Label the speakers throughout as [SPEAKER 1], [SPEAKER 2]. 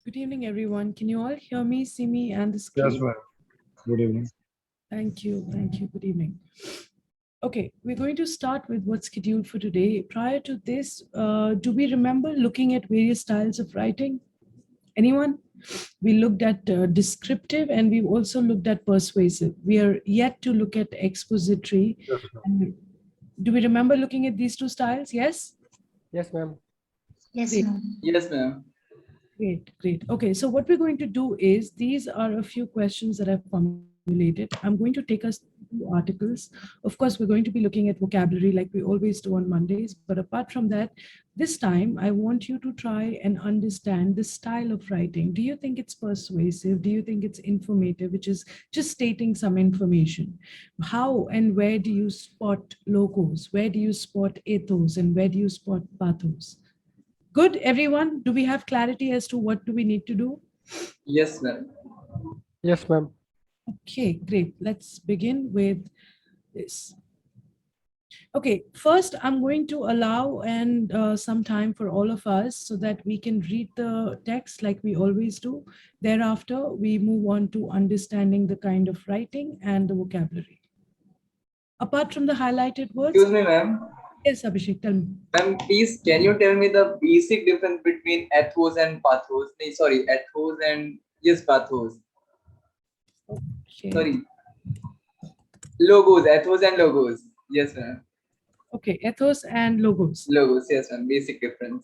[SPEAKER 1] Good evening, everyone. Can you all hear me, see me, and the
[SPEAKER 2] Yes,
[SPEAKER 1] screen?
[SPEAKER 2] ma'am. Good evening.
[SPEAKER 1] Thank you. Thank you. Good evening. Okay, we're going to start with what's scheduled for today. Prior to this, do we remember looking at various styles of writing? Anyone? We looked at descriptive and we've also looked at persuasive. We are yet to look at expository.
[SPEAKER 2] Yes, ma'am.
[SPEAKER 1] And do we remember looking at these two styles? Yes?
[SPEAKER 3] Yes, ma'am.
[SPEAKER 4] Yes,
[SPEAKER 1] Great.
[SPEAKER 4] ma'am.
[SPEAKER 5] Yes, ma'am.
[SPEAKER 1] Great, great. Okay, so what we're going to do is these are a few questions that I've formulated. I'm going to take us through articles. Of course, we're going to be looking at vocabulary like we always do on Mondays. But apart from that, this time I want you to try and understand the style of writing. Do you think it's persuasive? Do you think it's informative, which is just stating some information? How and where do you spot logos? Where do you spot ethos? And where do you spot pathos? Good, everyone? Do we have clarity as to what do we need to do?
[SPEAKER 5] Yes, ma'am.
[SPEAKER 3] Yes, ma'am.
[SPEAKER 1] Okay, great. Let's begin with this. Okay, first I'm going to allow and some time for all of us so that we can read the text like we always do. Thereafter, we move on to understanding the kind of writing and the vocabulary. Apart from the highlighted words,
[SPEAKER 5] Excuse me, ma'am.
[SPEAKER 1] yes, Abhishek, tell me.
[SPEAKER 5] Ma'am, please, can you tell me the basic difference between ethos and pathos? Nee, sorry, ethos and yes, pathos.
[SPEAKER 1] Okay.
[SPEAKER 5] Sorry. Logos, ethos and logos. Yes, ma'am.
[SPEAKER 1] Okay, ethos and logos.
[SPEAKER 5] Logos, yes, ma'am. Basic difference.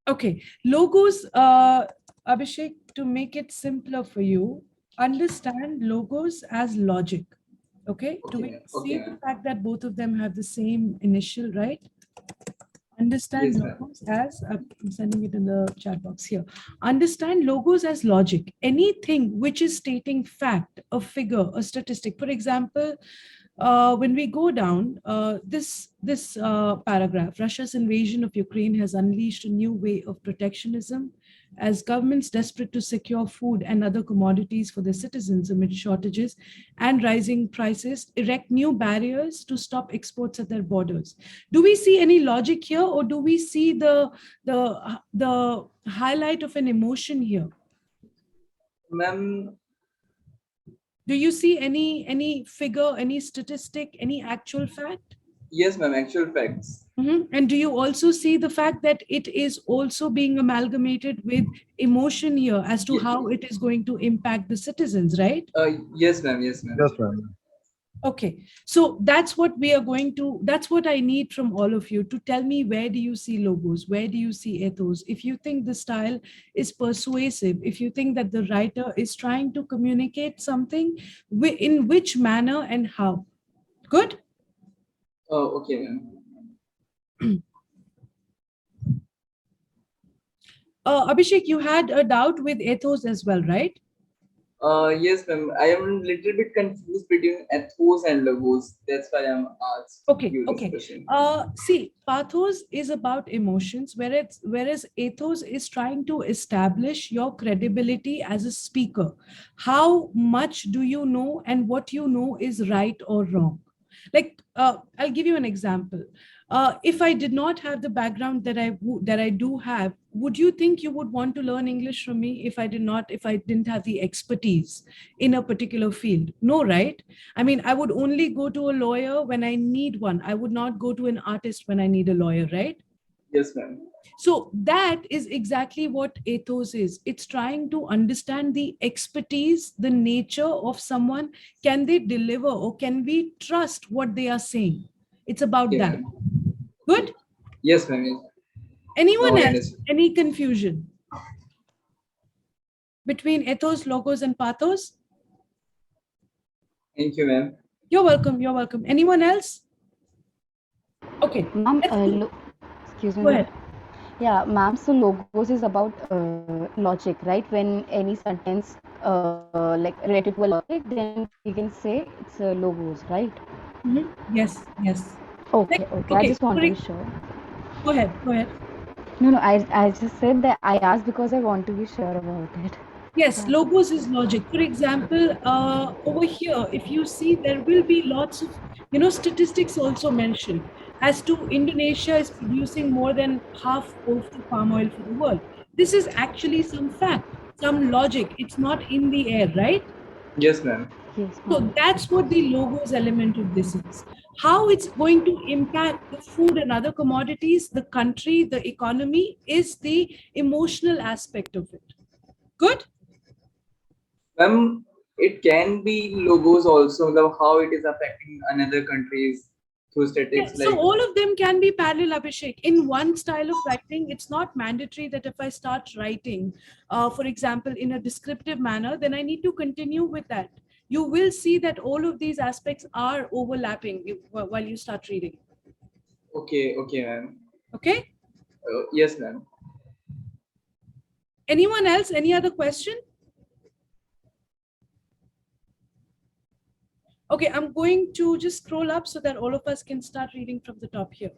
[SPEAKER 1] Okay, logos, Abhishek, to make it simpler for you, understand logos as logic. Okay, do we
[SPEAKER 5] Okay,
[SPEAKER 1] see
[SPEAKER 5] okay,
[SPEAKER 1] the
[SPEAKER 5] ma'am.
[SPEAKER 1] fact that both of them have the same initial, right? Understand
[SPEAKER 5] Yes, ma'am.
[SPEAKER 1] logos as, I'm sending it in the chat box here. Understand logos as logic. Anything which is stating fact, a figure, a statistic. For example, when we go down, this paragraph, Russia's invasion of Ukraine has unleashed a new way of protectionism as governments desperate to secure food and other commodities for their citizens amid shortages and rising prices erect new barriers to stop exports at their borders. Do we see any logic here, or do we see the highlight of an emotion here?
[SPEAKER 5] Ma'am,
[SPEAKER 1] Do you see any figure, any statistic, any actual fact?
[SPEAKER 5] yes, ma'am. Actual facts.
[SPEAKER 1] And do you also see the fact that it is also being amalgamated with emotion here as to
[SPEAKER 5] Ye-
[SPEAKER 1] how it is going to impact the citizens, right?
[SPEAKER 5] Yes, ma'am. Yes, ma'am.
[SPEAKER 2] Yes, ma'am.
[SPEAKER 1] Okay, so that's what we are going to, that's what I need from all of you to tell me, where do you see logos? Where do you see ethos? If you think the style is persuasive, if you think that the writer is trying to communicate something, in which manner and how? Good?
[SPEAKER 5] Oh, okay, ma'am.
[SPEAKER 1] Abhishek, you had a doubt with ethos as well, right?
[SPEAKER 5] Yes, ma'am. I am a little bit confused between ethos and logos. That's why I'm asked
[SPEAKER 1] Okay,
[SPEAKER 5] you this
[SPEAKER 1] okay.
[SPEAKER 5] question.
[SPEAKER 1] See, pathos is about emotions, whereas ethos is trying to establish your credibility as a speaker. How much do you know, and what you know is right or wrong? Like, I'll give you an example. If I did not have the background that I do have, would you think you would want to learn English from me if I didn't have the expertise in a particular field? No, right? I mean, I would only go to a lawyer when I need one. I would not go to an artist when I need a lawyer, right?
[SPEAKER 5] Yes, ma'am.
[SPEAKER 1] So that is exactly what ethos is. It's trying to understand the expertise, the nature of someone. Can they deliver, or can we trust what they are saying? It's about
[SPEAKER 5] Okay,
[SPEAKER 1] that.
[SPEAKER 5] ma'am.
[SPEAKER 1] Good?
[SPEAKER 5] Yes, ma'am. Yes.
[SPEAKER 1] Anyone
[SPEAKER 5] Now I
[SPEAKER 1] else?
[SPEAKER 5] understand.
[SPEAKER 1] Any confusion between ethos, logos, and pathos?
[SPEAKER 5] Thank you, ma'am.
[SPEAKER 1] You're welcome. You're welcome. Anyone else? Okay.
[SPEAKER 4] Ma'am,
[SPEAKER 1] Let's go.
[SPEAKER 4] excuse me,
[SPEAKER 1] Go
[SPEAKER 4] ma'am.
[SPEAKER 1] ahead.
[SPEAKER 4] Yeah, ma'am. So logos is about logic, right? When any sentence like related to a logic, then we can say it's logos, right?
[SPEAKER 1] Yes, yes.
[SPEAKER 4] Okay,
[SPEAKER 1] Like,
[SPEAKER 4] okay. I
[SPEAKER 1] okay.
[SPEAKER 4] just want to be sure.
[SPEAKER 1] Go ahead. Go ahead.
[SPEAKER 4] No, no. I just said that I asked because I want to be sure about it.
[SPEAKER 1] Yes, logos is logic. For example, over here, if you see, there will be lots of, statistics also mentioned as to Indonesia is producing more than half of the palm oil for the world. This is actually some fact, some logic. It's not in the air, right?
[SPEAKER 5] Yes, ma'am.
[SPEAKER 4] Yes,
[SPEAKER 1] So
[SPEAKER 4] ma'am.
[SPEAKER 1] that's what the logos element of this is. How it's going to impact the food and other commodities, the country, the economy, is the emotional aspect of it. Good?
[SPEAKER 5] Ma'am, it can be logos also, how it is affecting another countries through
[SPEAKER 1] Yeah,
[SPEAKER 5] statics.
[SPEAKER 1] so
[SPEAKER 5] Like,
[SPEAKER 1] all of them can be parallel, Abhishek. In one style of writing, it's not mandatory that if I start writing, for example, in a descriptive manner, then I need to continue with that. You will see that all of these aspects are overlapping while you start reading.
[SPEAKER 5] okay, okay, ma'am.
[SPEAKER 1] Okay?
[SPEAKER 5] Yes, ma'am.
[SPEAKER 1] Anyone else? Any other question? Okay, I'm going to just scroll up so that all of us can start reading from the top here.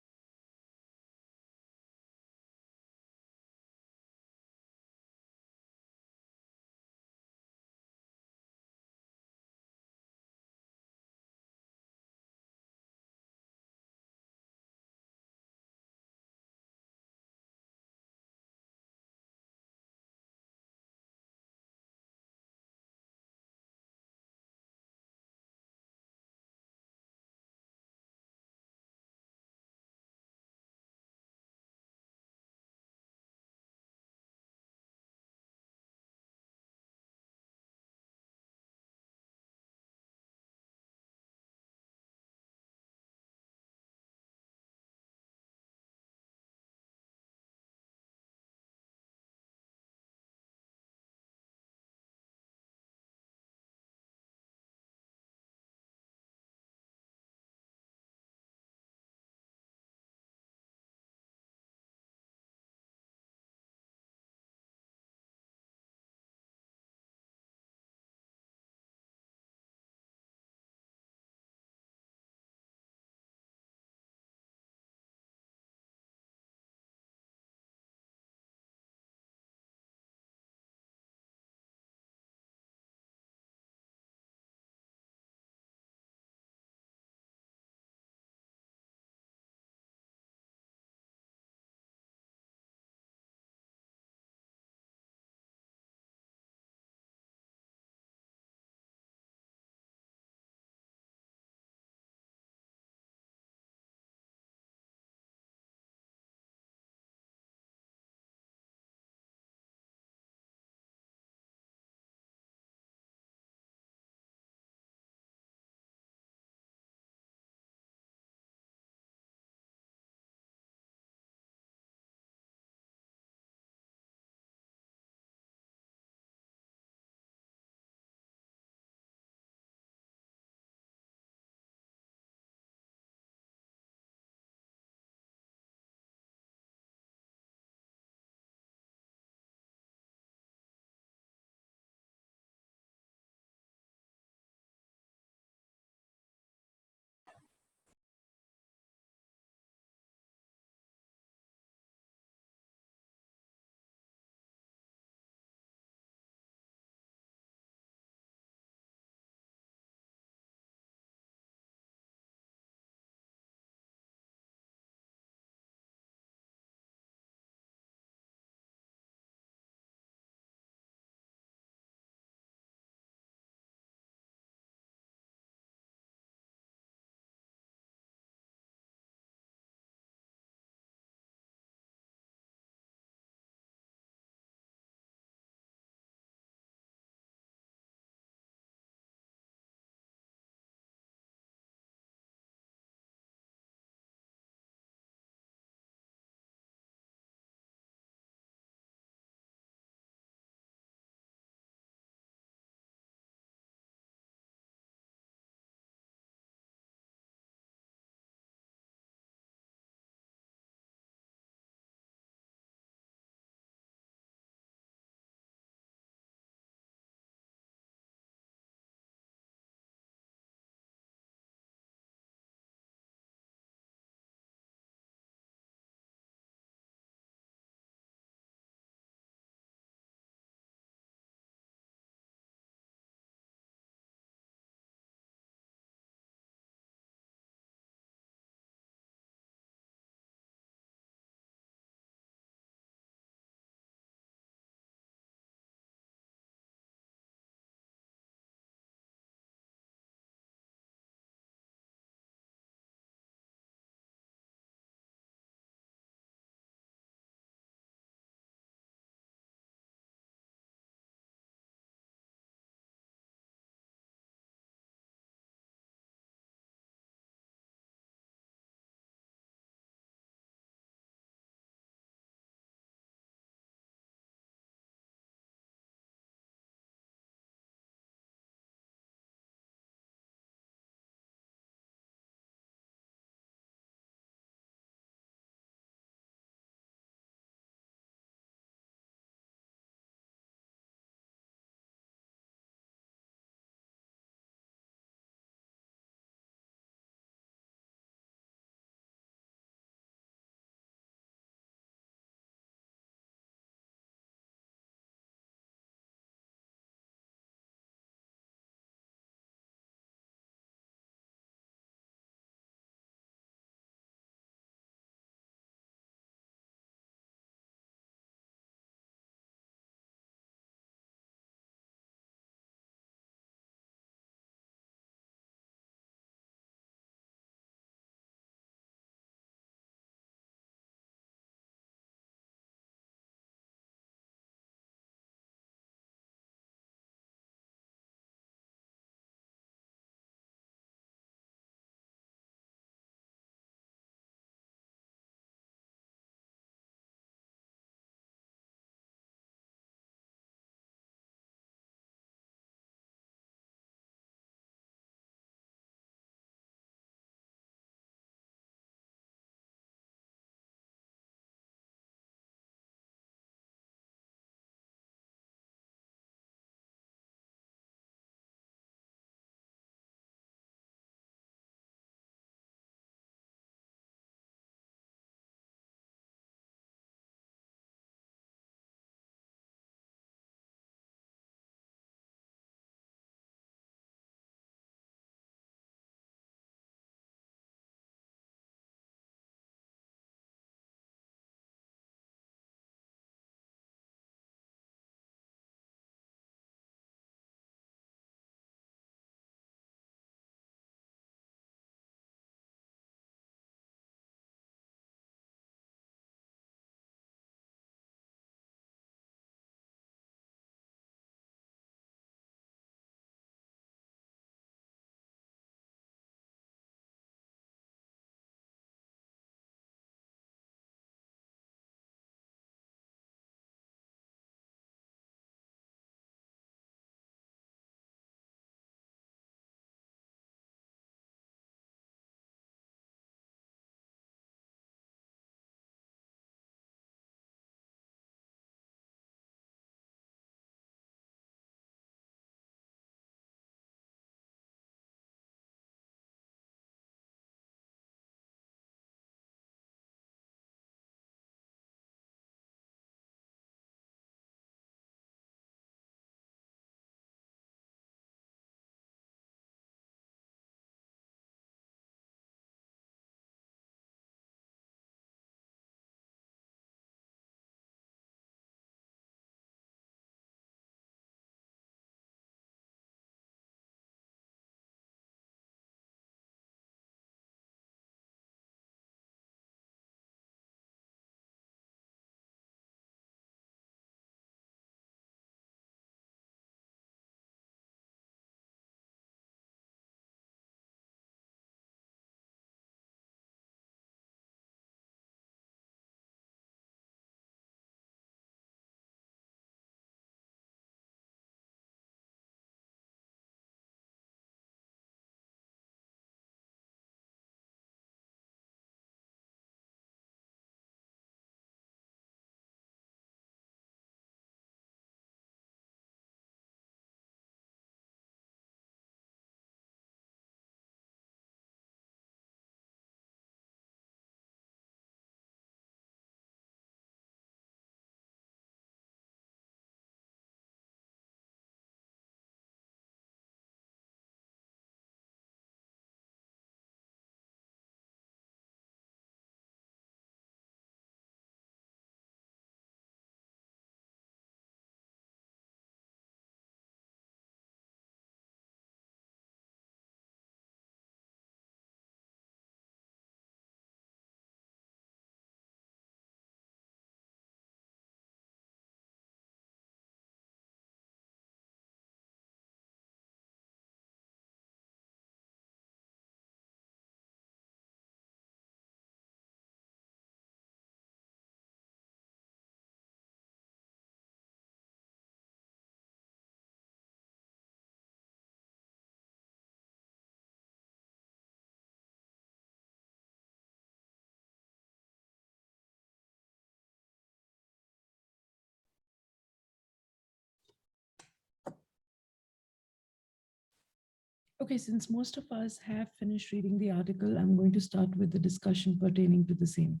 [SPEAKER 1] Okay, since most of us have finished reading the article, I'm going to start with the discussion pertaining to the same.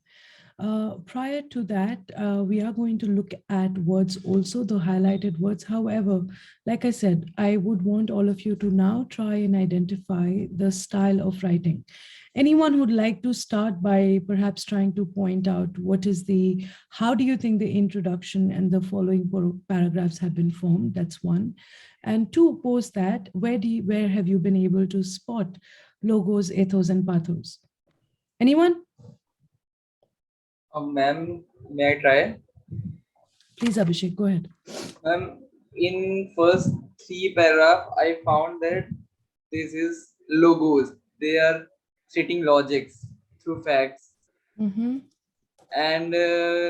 [SPEAKER 1] Prior to that, we are going to look at words also, the highlighted words. However, like I said, I would want all of you to now try and identify the style of writing. Anyone would like to start by perhaps trying to point out how do you think the introduction and the following paragraphs have been formed? That's one. And two, post that, where have you been able to spot logos, ethos, and pathos? Anyone?
[SPEAKER 5] Ma'am, may I try?
[SPEAKER 1] Please, Abhishek, go ahead.
[SPEAKER 5] In first three paragraph, I found that this is logos. They are stating logics through facts,
[SPEAKER 1] Mm-hmm.
[SPEAKER 5] and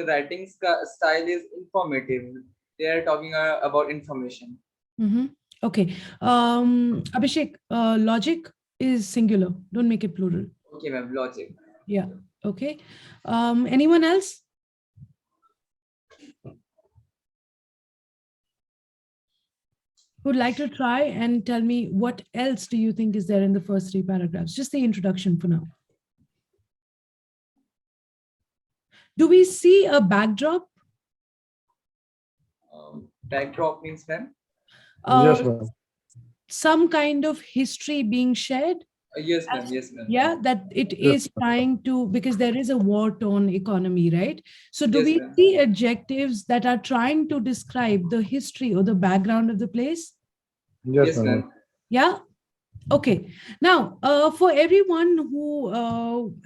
[SPEAKER 5] writing style is informative. They are talking about information.
[SPEAKER 1] Mm-hmm. Okay. Abhishek, logic is singular. Don't make it plural.
[SPEAKER 5] Okay, ma'am, logic.
[SPEAKER 1] Yeah. Okay. Anyone else? Who'd like to try and tell me what else do you think is there in the first three paragraphs? Just the introduction for now. Do we see a backdrop?
[SPEAKER 5] Backdrop means, ma'am?
[SPEAKER 3] Yes,
[SPEAKER 1] Uh,
[SPEAKER 3] ma'am.
[SPEAKER 1] some kind of history being shared?
[SPEAKER 5] Yes, ma'am. Yes, ma'am.
[SPEAKER 1] Yeah, that it
[SPEAKER 3] Yes,
[SPEAKER 1] is trying to, because there is a war-torn economy, right? So do
[SPEAKER 5] Yes,
[SPEAKER 1] we
[SPEAKER 5] ma'am.
[SPEAKER 1] see adjectives that are trying to describe the history or the background of the place?
[SPEAKER 3] yes,
[SPEAKER 5] Yes,
[SPEAKER 3] ma'am.
[SPEAKER 5] ma'am.
[SPEAKER 1] Yeah. Okay. Now, for everyone who,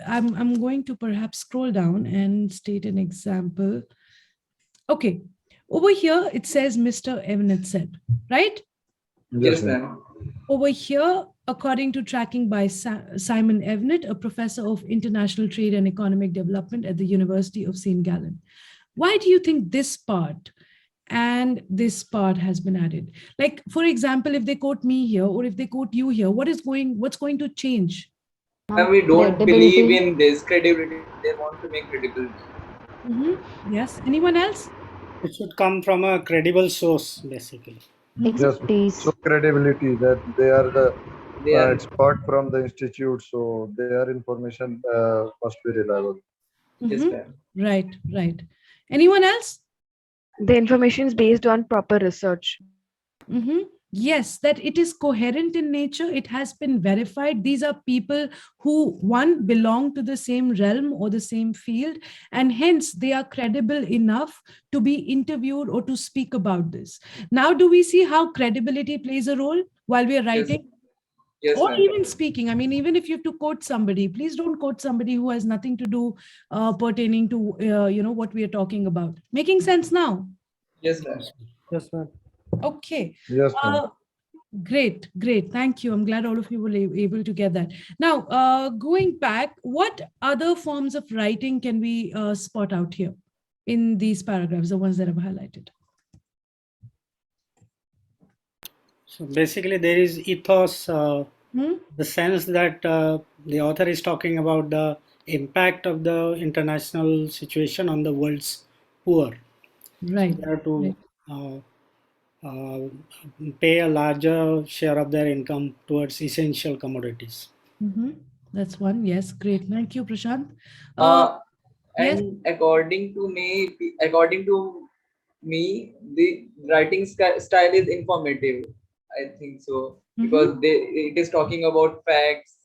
[SPEAKER 1] I'm going to perhaps scroll down and state an example. Okay. Over here, it says Mr. Evanet said, right?
[SPEAKER 3] Yes,
[SPEAKER 5] Yes,
[SPEAKER 3] ma'am.
[SPEAKER 5] ma'am.
[SPEAKER 1] Over here, according to tracking by Simon Evanet, a professor of international trade and economic development at the University of St. Gallen. Why do you think this part and this part has been added? Like, for example, if they quote me here or if they quote you here, what's going to change?
[SPEAKER 5] And we don't believe
[SPEAKER 4] Credibility.
[SPEAKER 5] in this credibility. They want to make credibility.
[SPEAKER 1] Yes. Anyone else?
[SPEAKER 2] It should come from a credible source, basically.
[SPEAKER 3] Yes, ma'am.
[SPEAKER 4] Expertise.
[SPEAKER 3] So credibility that they are the
[SPEAKER 5] They are.
[SPEAKER 3] expert from the institute, so their information must be reliable.
[SPEAKER 5] Yes,
[SPEAKER 1] Mhm.
[SPEAKER 5] ma'am.
[SPEAKER 1] Right, right. Anyone else?
[SPEAKER 6] The information is based on proper research.
[SPEAKER 1] Yes, that it is coherent in nature. It has been verified. These are people who, one, belong to the same realm or the same field, and hence they are credible enough to be interviewed or to speak about this. Now, do we see how credibility plays a role while we are
[SPEAKER 5] Yes.
[SPEAKER 1] writing?
[SPEAKER 5] Yes,
[SPEAKER 1] Or
[SPEAKER 5] ma'am.
[SPEAKER 1] even speaking? I mean, even if you have to quote somebody, please don't quote somebody who has nothing to do pertaining to what we are talking about. Making sense now?
[SPEAKER 5] Yes, ma'am.
[SPEAKER 3] Yes, ma'am.
[SPEAKER 1] Okay.
[SPEAKER 3] Yes, ma'am.
[SPEAKER 1] Great, great. Thank you. I'm glad all of you were able to get that. Now, going back, what other forms of writing can we spot out here in these paragraphs, the ones that I've highlighted?
[SPEAKER 2] So basically, there is ethos,
[SPEAKER 1] Hmm?
[SPEAKER 2] the sense that the author is talking about the impact of the international situation on the world's poor.
[SPEAKER 1] Right.
[SPEAKER 2] They have to
[SPEAKER 1] Right.
[SPEAKER 2] uh, uh, pay a larger share of their income towards essential commodities.
[SPEAKER 1] Mhm. That's one. Yes, great. Thank you, Prashant.
[SPEAKER 5] Uh,
[SPEAKER 1] Yes.
[SPEAKER 5] and according to me, the writing style is informative. I think so because it is talking about facts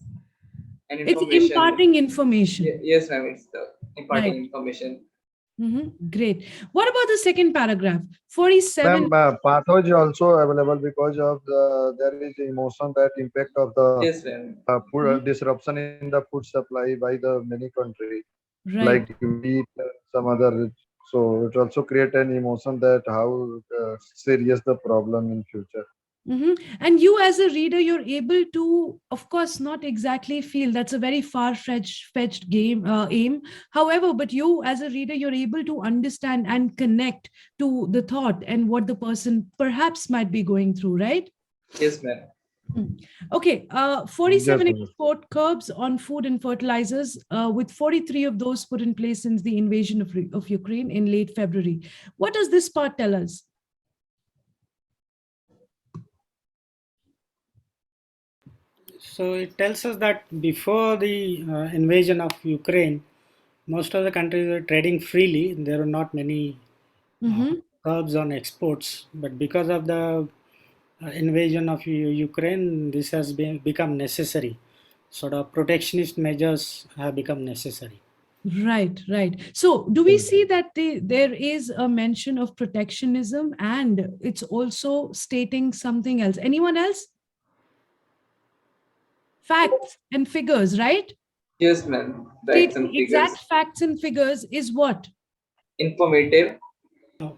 [SPEAKER 5] and
[SPEAKER 1] It's
[SPEAKER 5] information.
[SPEAKER 1] imparting information.
[SPEAKER 5] Yes, ma'am. It's the imparting
[SPEAKER 1] Right.
[SPEAKER 5] information.
[SPEAKER 1] Great. What about the second paragraph? 47.
[SPEAKER 3] Ma'am, pathology is also available because of there is emotion that impact of the
[SPEAKER 5] Yes, ma'am.
[SPEAKER 3] food
[SPEAKER 1] Mhm.
[SPEAKER 3] disruption in the food supply by the many country like
[SPEAKER 1] Right.
[SPEAKER 3] wheat, some other. So it also create an emotion that how serious the problem in future.
[SPEAKER 1] And you, as a reader, you're able to, of course, not exactly feel that's a very fetched game aim. However, but you, as a reader, you're able to understand and connect to the thought and what the person perhaps might be going through, right?
[SPEAKER 5] Yes, ma'am.
[SPEAKER 1] Okay,
[SPEAKER 3] Yes,
[SPEAKER 1] 47
[SPEAKER 3] ma'am.
[SPEAKER 1] export curbs on food and fertilizers, with 43 of those put in place since the invasion of Ukraine in late February. What does this part tell us?
[SPEAKER 2] So it tells us that before the invasion of Ukraine, most of the countries were trading freely. There were not many
[SPEAKER 1] Mhm.
[SPEAKER 2] curbs on exports, but because of the invasion of Ukraine, this has become necessary. Sort of protectionist measures have become necessary.
[SPEAKER 1] Right, right. So, do we see that there is a mention of protectionism and it's also stating something else? Anyone else? Facts and figures, right?
[SPEAKER 5] Yes, ma'am. Facts
[SPEAKER 1] Stating
[SPEAKER 5] and
[SPEAKER 1] exact
[SPEAKER 5] figures.
[SPEAKER 1] facts and figures is what?
[SPEAKER 5] Informative.
[SPEAKER 2] Oh,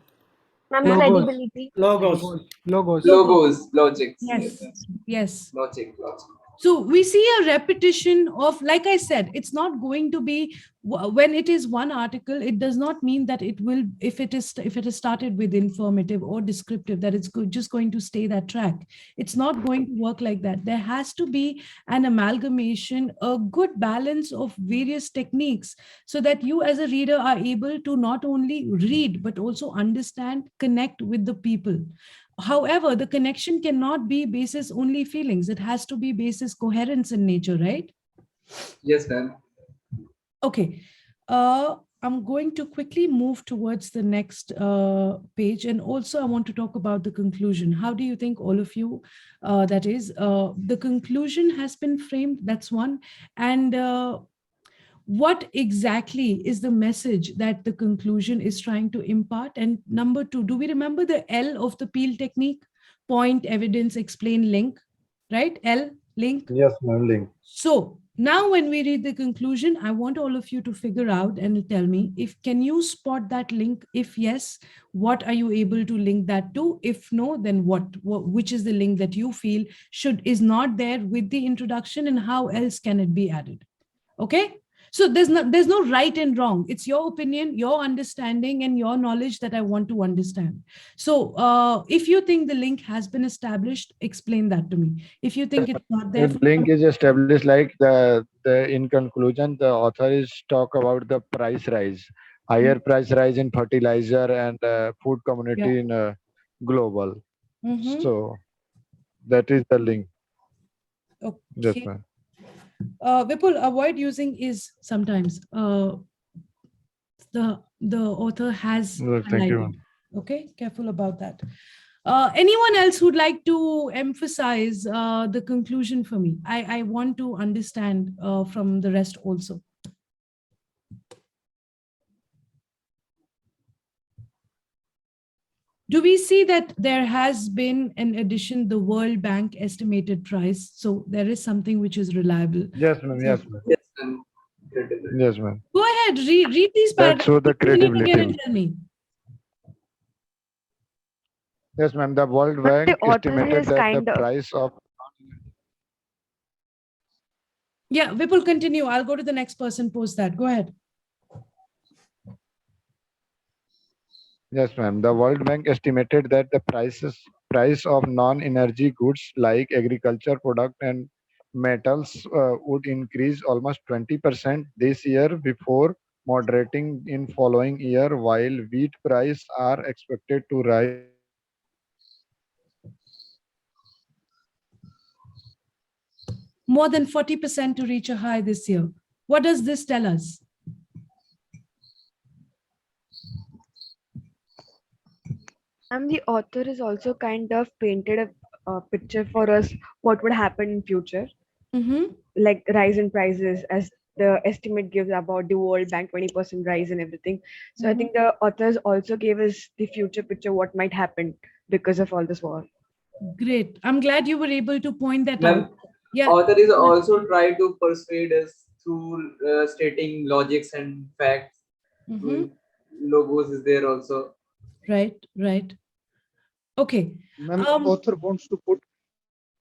[SPEAKER 6] Ma'am,
[SPEAKER 2] and
[SPEAKER 7] Logos,
[SPEAKER 6] credibility.
[SPEAKER 2] logos.
[SPEAKER 7] logos.
[SPEAKER 1] Logo.
[SPEAKER 5] Logos. Logics. Yes,
[SPEAKER 1] Yes,
[SPEAKER 5] ma'am.
[SPEAKER 1] yes.
[SPEAKER 5] Logic. Logic.
[SPEAKER 1] So we see a repetition of, like I said, it's not going to be when it is one article. It does not mean that it will, if it is started with informative or descriptive, that it's just going to stay that track. It's not going to work like that. There has to be an amalgamation, a good balance of various techniques, so that you as a reader are able to not only read but also understand, connect with the people. However, the connection cannot be basis only feelings. It has to be basis coherence in nature, right?
[SPEAKER 5] Yes, ma'am.
[SPEAKER 1] Okay. I'm going to quickly move towards the next page. And also, I want to talk about the conclusion. How do you think, all of you, that is, the conclusion has been framed? That's one. And what exactly is the message that the conclusion is trying to impart? And number two, do we remember the L of the Peel technique? Point, evidence, explain, link, right? L, link.
[SPEAKER 3] Yes, ma'am. Link.
[SPEAKER 1] So now when we read the conclusion, I want all of you to figure out and tell me, if can you spot that link? If yes, what are you able to link that to? If no, then what which is the link that you feel is not there with the introduction, and how else can it be added? Okay. So there's no right and wrong. It's your opinion, your understanding, and your knowledge that I want to understand. So if you think the link has been established, explain that to me. If you think it's not there,
[SPEAKER 3] The link is established like the in conclusion, the author is talk about the price rise, higher price rise in fertilizer and food
[SPEAKER 1] yeah.
[SPEAKER 3] community in global.
[SPEAKER 1] Mhm.
[SPEAKER 3] So that is the link. Yes,
[SPEAKER 1] Okay.
[SPEAKER 3] ma'am.
[SPEAKER 1] Vipul, avoid using is sometimes. The author has
[SPEAKER 3] Well, thank you,
[SPEAKER 1] highlighted.
[SPEAKER 3] ma'am.
[SPEAKER 1] Okay, careful about that. Anyone else who'd like to emphasize the conclusion for me? I want to understand from the rest also. Do we see that there has been, in addition, the World Bank estimated price? So there is something which is reliable.
[SPEAKER 3] Yes, ma'am. Yes, ma'am.
[SPEAKER 5] Yes, ma'am. Credible.
[SPEAKER 3] Yes, ma'am.
[SPEAKER 1] Go ahead, read these
[SPEAKER 3] That
[SPEAKER 1] paragraphs.
[SPEAKER 3] show the
[SPEAKER 1] Read it again
[SPEAKER 3] credibility.
[SPEAKER 1] and tell me.
[SPEAKER 3] Yes, ma'am. The World
[SPEAKER 6] But
[SPEAKER 3] Bank
[SPEAKER 6] the author
[SPEAKER 3] estimated
[SPEAKER 6] is
[SPEAKER 3] that the
[SPEAKER 6] kind of
[SPEAKER 3] price of
[SPEAKER 1] Yeah, Vipul, continue. I'll go to the next person, post that. Go ahead.
[SPEAKER 3] yes, ma'am. The World Bank estimated that the price of non-energy goods like agriculture product and metals would increase almost 20% this year before moderating in following year, while wheat price are expected to rise
[SPEAKER 1] More than 40% to reach a high this year. What does this tell us?
[SPEAKER 6] and the author is also kind of painted a picture for us what would happen in future,
[SPEAKER 1] Mm-hmm.
[SPEAKER 6] like rise in prices as the estimate gives about the World Bank 20% rise and everything. So I think the authors also gave us the future picture what might happen because of all this war.
[SPEAKER 1] Great. I'm glad you were able to point that out.
[SPEAKER 5] Ma'am,
[SPEAKER 1] Yeah.
[SPEAKER 5] author is also try to persuade us through stating logics and facts.
[SPEAKER 1] Mm-hmm.
[SPEAKER 5] Mm, Logos is there also.
[SPEAKER 1] Right, right. Okay.
[SPEAKER 7] Ma'am, author wants to put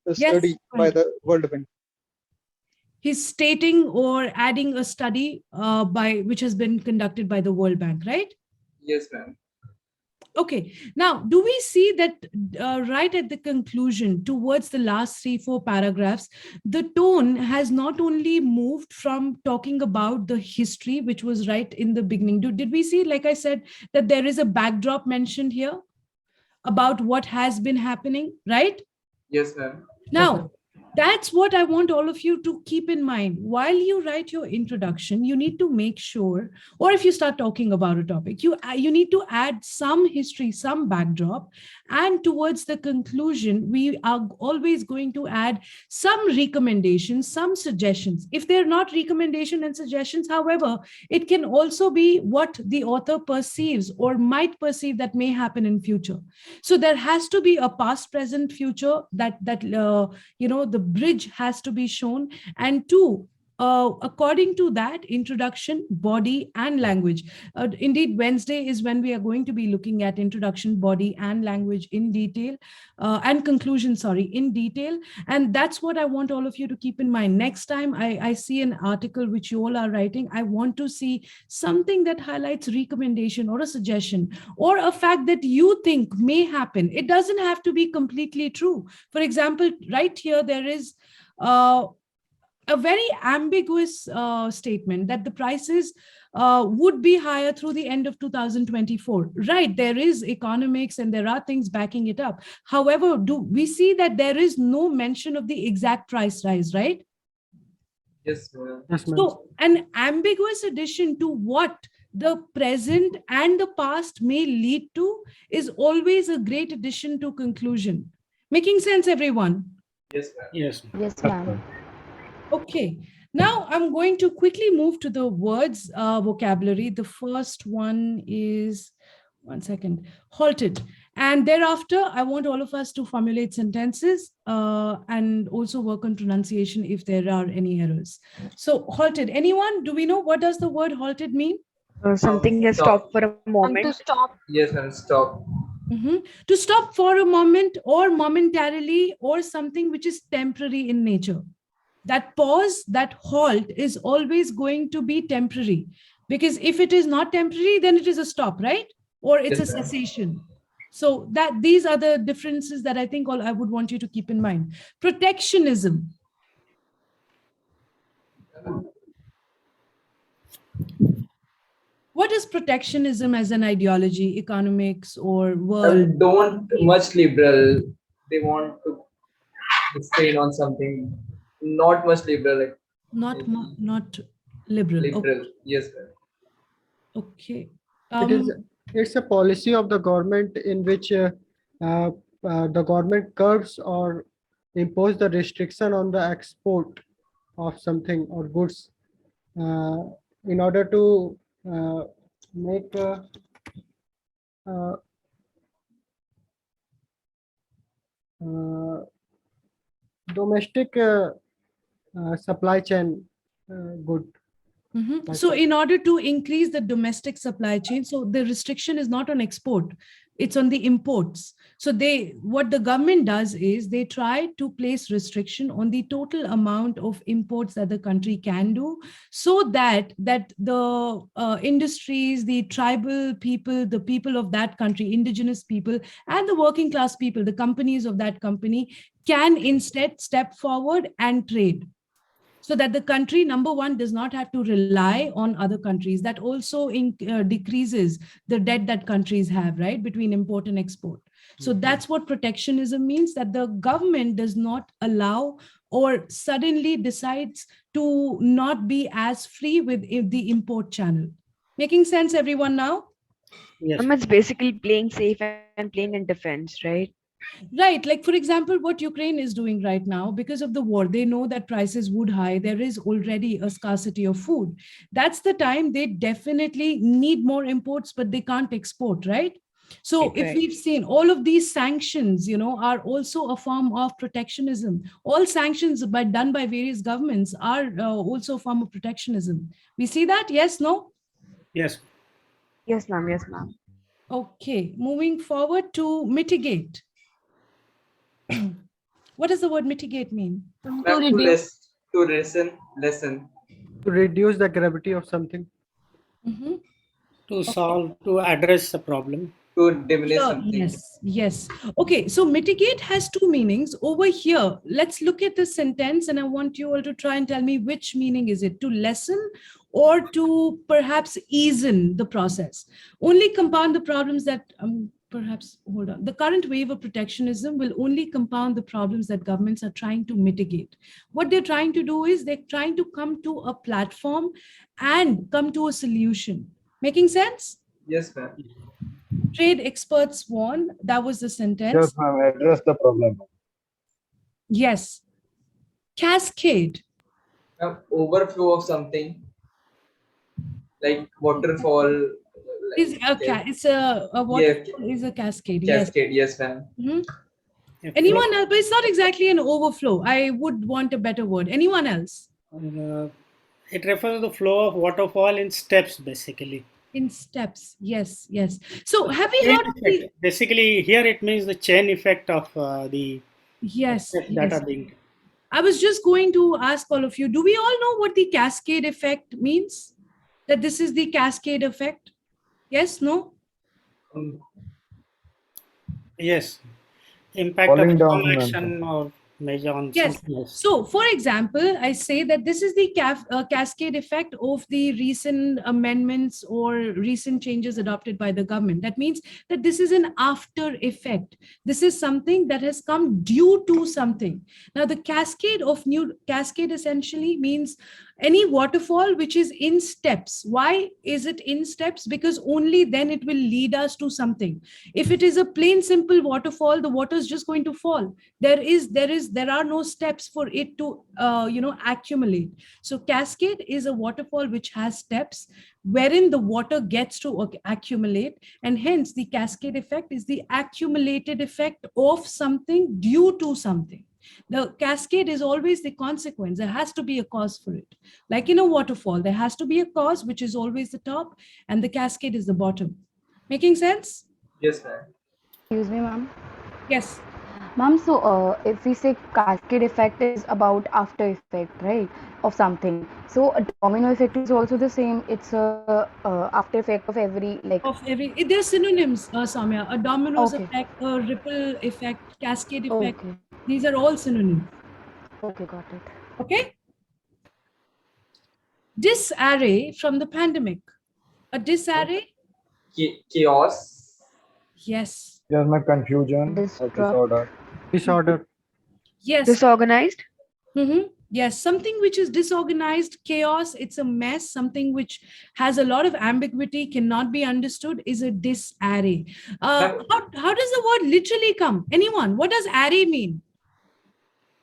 [SPEAKER 7] a
[SPEAKER 1] Yes,
[SPEAKER 7] study
[SPEAKER 1] go
[SPEAKER 7] by
[SPEAKER 1] ahead.
[SPEAKER 7] the World Bank.
[SPEAKER 1] He's stating or adding a study by which has been conducted by the World Bank, right?
[SPEAKER 5] Yes, ma'am.
[SPEAKER 1] Okay. Now, do we see that right at the conclusion, towards the last 3-4 paragraphs, the tone has not only moved from talking about the history, which was right in the beginning. Did we see, like I said, that there is a backdrop mentioned here about what has been happening, right?
[SPEAKER 5] Yes, ma'am.
[SPEAKER 1] Now, That's what I want all of you to keep in mind. While you write your introduction, you need to make sure, or if you start talking about a topic, you need to add some history, some backdrop. And towards the conclusion, we are always going to add some recommendations, some suggestions. If they're not recommendation and suggestions, however, it can also be what the author perceives or might perceive that may happen in future. So there has to be a past, present, future, that the bridge has to be shown. And two, according to that, introduction, body, and language. Indeed, Wednesday is when we are going to be looking at introduction, body, and language in detail, and conclusion, sorry, in detail. And that's what I want all of you to keep in mind. Next time I see an article which you all are writing, I want to see something that highlights recommendation or a suggestion or a fact that you think may happen. It doesn't have to be completely true. For example, right here, there is a very ambiguous statement that the prices would be higher through the end of 2024. Right, there is economics and there are things backing it up. However, do we see that there is no mention of the exact price rise, right?
[SPEAKER 5] Yes, ma'am.
[SPEAKER 7] Yes, ma'am.
[SPEAKER 1] So an ambiguous addition to what the present and the past may lead to is always a great addition to conclusion. Making sense, everyone?
[SPEAKER 5] Yes, ma'am.
[SPEAKER 2] Yes.
[SPEAKER 4] Yes, ma'am.
[SPEAKER 1] Okay, now I'm going to quickly move to the words vocabulary. The first one is, one second, halted. And thereafter, I want all of us to formulate sentences and also work on pronunciation if there are any errors. So halted, anyone? Do we know what does the word halted mean?
[SPEAKER 6] Something has
[SPEAKER 5] Stop.
[SPEAKER 6] stopped for a moment.
[SPEAKER 8] To stop.
[SPEAKER 5] Yes, ma'am. Stop.
[SPEAKER 1] To stop for a moment or momentarily or something which is temporary in nature. That pause, that halt is always going to be temporary, because if it is not temporary, then it is a stop, right? Or it's
[SPEAKER 5] Yes,
[SPEAKER 1] a
[SPEAKER 5] ma'am.
[SPEAKER 1] cessation. So that these are the differences that I think I would want you to keep in mind. Protectionism. What is protectionism as an ideology, economics or world?
[SPEAKER 5] Don't much liberal. They want to explain on something not much liberal, like
[SPEAKER 1] Not liberal.
[SPEAKER 5] liberal. Yes, ma'am.
[SPEAKER 1] Okay.
[SPEAKER 7] It's a policy of the government in which the government curbs or impose the restriction on the export of something or goods in order to make uh, domestic supply chain good.
[SPEAKER 1] So in order to increase the domestic supply chain, so the restriction is not on export, it's on the imports. So what the government does is they try to place restriction on the total amount of imports that the country can do, so that the industries, the tribal people, the people of that country, indigenous people, and the working class people, the companies of that company, can instead step forward and trade. So that the country, number one, does not have to rely on other countries. That also decreases the debt that countries have, right, between import and export. So that's what protectionism means, that the government does not allow or suddenly decides to not be as free with the import channel. Making sense, everyone, now?
[SPEAKER 2] Yes.
[SPEAKER 6] It's basically playing safe and playing in defense, right?
[SPEAKER 1] Right. Like, for example, what Ukraine is doing right now, because of the war, they know that prices would high. There is already a scarcity of food. That's the time they definitely need more imports, but they can't export, right? So if we've seen all of these sanctions, are also a form of protectionism. All sanctions done by various governments are also a form of protectionism. We see that? Yes, no?
[SPEAKER 2] Yes.
[SPEAKER 6] Yes, ma'am. Yes, ma'am.
[SPEAKER 1] Okay. Moving forward to mitigate. What does the word mitigate mean?
[SPEAKER 5] Ma'am,
[SPEAKER 8] To
[SPEAKER 5] lessen.
[SPEAKER 7] To reduce the gravity of something.
[SPEAKER 2] To solve, to address the problem.
[SPEAKER 5] To diminish
[SPEAKER 1] Sure,
[SPEAKER 5] something.
[SPEAKER 1] yes. Okay, so mitigate has two meanings. Over here, let's look at the sentence, and I want you all to try and tell me which meaning is it: to lessen or to perhaps ease in the process. Only compound the problems that perhaps, hold on. The current wave of protectionism will only compound the problems that governments are trying to mitigate. What they're trying to do is they're trying to come to a platform and come to a solution. Making sense?
[SPEAKER 5] Yes, ma'am.
[SPEAKER 1] Trade experts warn. That was the
[SPEAKER 3] Yes,
[SPEAKER 1] sentence.
[SPEAKER 3] ma'am. Address the problem.
[SPEAKER 1] Yes. Cascade.
[SPEAKER 5] Overflow of something like waterfall,
[SPEAKER 1] Is
[SPEAKER 5] like
[SPEAKER 1] it's a waterfall is a cascade. Yes.
[SPEAKER 5] cascade. Yes, ma'am.
[SPEAKER 1] Mhm.
[SPEAKER 2] A
[SPEAKER 1] Anyone else? But it's not exactly an overflow. I would want a better word. Anyone else?
[SPEAKER 2] it refers to the flow of waterfall in steps, basically.
[SPEAKER 1] In steps. Yes, yes. So have you
[SPEAKER 2] Chain
[SPEAKER 1] heard of
[SPEAKER 2] effect.
[SPEAKER 1] the
[SPEAKER 2] Basically, here it means the chain effect of the
[SPEAKER 1] yes,
[SPEAKER 2] steps that
[SPEAKER 1] yes.
[SPEAKER 2] are being.
[SPEAKER 1] I was just going to ask all of you, do we all know what the cascade effect means? That this is the cascade effect? Yes, no?
[SPEAKER 5] Um,
[SPEAKER 2] Yes, impact of
[SPEAKER 3] Falling
[SPEAKER 2] some
[SPEAKER 3] down.
[SPEAKER 2] action or measure on
[SPEAKER 1] Yes.
[SPEAKER 2] something else.
[SPEAKER 1] So, for example, I say that this is the cascade effect of the recent amendments or recent changes adopted by the government. That means that this is an after effect. This is something that has come due to something. Now, the cascade of new cascade essentially means any waterfall which is in steps. Why is it in steps? Because only then it will lead us to something. If it is a plain simple waterfall, the water is just going to fall. There are no steps for it to accumulate. So cascade is a waterfall which has steps wherein the water gets to accumulate, and hence the cascade effect is the accumulated effect of something due to something. The cascade is always the consequence. There has to be a cause for it. Like in a waterfall, there has to be a cause, which is always the top, and the cascade is the bottom. Making sense?
[SPEAKER 5] yes, ma'am.
[SPEAKER 4] Excuse me, ma'am.
[SPEAKER 1] Yes.
[SPEAKER 4] Ma'am, so if we say cascade effect is about after effect, right, of something. So a domino effect is also the same. It's a after effect of every like.
[SPEAKER 1] Of every, they're synonyms, Samya. A dominoes
[SPEAKER 4] Okay.
[SPEAKER 1] effect, a ripple effect, cascade effect.
[SPEAKER 4] Okay.
[SPEAKER 1] These are all synonyms.
[SPEAKER 4] Okay, got it.
[SPEAKER 1] Okay. Disarray from the pandemic. A disarray?
[SPEAKER 5] Chaos.
[SPEAKER 1] Yes.
[SPEAKER 3] Yes, my confusion or
[SPEAKER 4] Destruct.
[SPEAKER 3] disorder.
[SPEAKER 7] Disorder.
[SPEAKER 1] Yes.
[SPEAKER 6] Disorganized.
[SPEAKER 1] Yes, something which is disorganized, chaos, it's a mess, something which has a lot of ambiguity, cannot be understood, is a disarray.
[SPEAKER 5] Ma'am,
[SPEAKER 1] How does the word literally come? Anyone? What does array mean?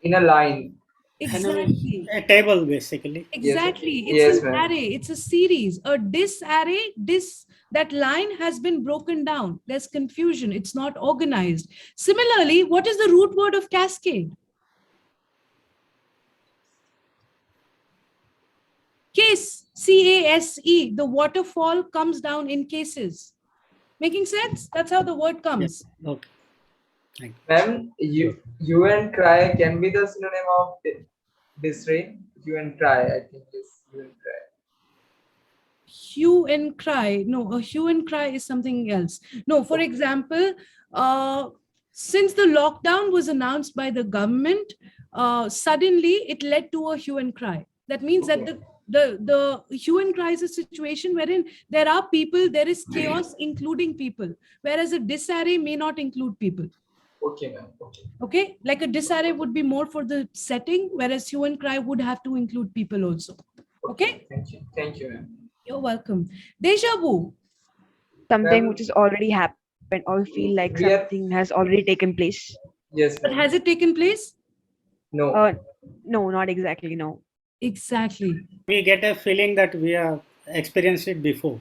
[SPEAKER 5] in a line.
[SPEAKER 1] Exactly.
[SPEAKER 2] A table, basically.
[SPEAKER 1] Exactly. It's
[SPEAKER 5] Yes,
[SPEAKER 1] an
[SPEAKER 5] ma'am.
[SPEAKER 1] array. It's a series. A disarray, that line has been broken down. There's confusion. It's not organized. Similarly, what is the root word of cascade? Case, C-A-S-E. The waterfall comes down in cases. Making sense? That's how the word comes.
[SPEAKER 2] Okay. Thank you.
[SPEAKER 5] Ma'am, you and cry can be the synonym of disarray. You and cry, I think is you and cry.
[SPEAKER 1] Hue and cry. No, a hue and cry is something else. No, for example, since the lockdown was announced by the government, suddenly it led to a hue and cry. That means that the hue and cry is a situation wherein there are people, there is chaos, including people, whereas a disarray may not include people.
[SPEAKER 5] Okay, ma'am. Okay.
[SPEAKER 1] Okay, like a disarray would be more for the setting, whereas hue and cry would have to include people also. Okay.
[SPEAKER 5] Thank you. Thank you, ma'am.
[SPEAKER 1] You're welcome. Deja vu.
[SPEAKER 6] Something
[SPEAKER 5] Ma'am,
[SPEAKER 6] which has already happened or feel like
[SPEAKER 5] we are-
[SPEAKER 6] something has already taken place.
[SPEAKER 5] Yes,
[SPEAKER 1] But
[SPEAKER 5] ma'am.
[SPEAKER 1] has it taken place?
[SPEAKER 5] No.
[SPEAKER 6] No, not exactly. No.
[SPEAKER 1] Exactly.
[SPEAKER 2] We get a feeling that we have experienced it before.